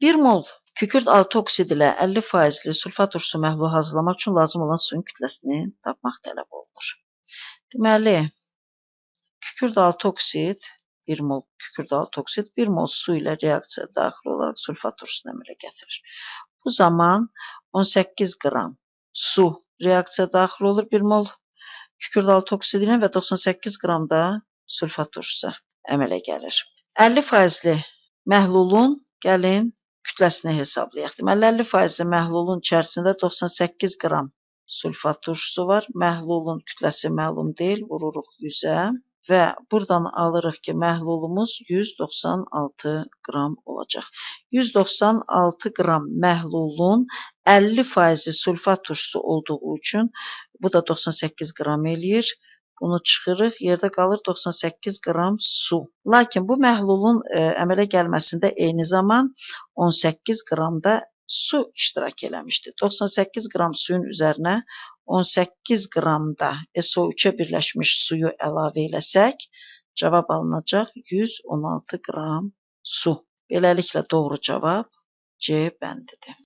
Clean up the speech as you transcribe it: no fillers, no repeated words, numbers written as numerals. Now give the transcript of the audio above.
1 mol kükürt altı oksid ilə 50%li sulfat turşusu məhlulu hazırlamaq üçün lazım olan suyun kütləsini tapmaq tələb olunur. Deməli, kükürt altı oksid 1 mol kükürt altı oksid 1 mol su ilə reaksiyaya daxil olaraq sulfat turşusunu əmələ gətirir. Bu zaman 18 qram su reaksiyaya daxil olur 1 mol kükürt altı oksid ilə və 98 qram da sulfat turşusu əmələ gəlir. 50%li məhlulun gəlin kütləsini hesablayaq. Deməli, 50%li məhlulun içərisində 98 qram sulfat turşusu var. Məhlulun kütləsi məlum deyil, vururuq 100-ə və buradan alırıq ki, məhlulumuz 196 qram olacaq. 196 qram məhlulun 50% sulfat turşusu olduğu üçün bu da 98 qram eləyir. Bunu çıxırıq, yerdə qalır 98 qram su. Lakin bu məhlulun əmələ gəlməsində eyni zaman 18 qram da su iştirak eləmişdir. 98 qram suyun üzərinə 18 qram da SO3-ə birləşmiş suyu əlavə eləsək, cavab alınacaq 116 qram su. Beləliklə doğru cavab C bəndidir.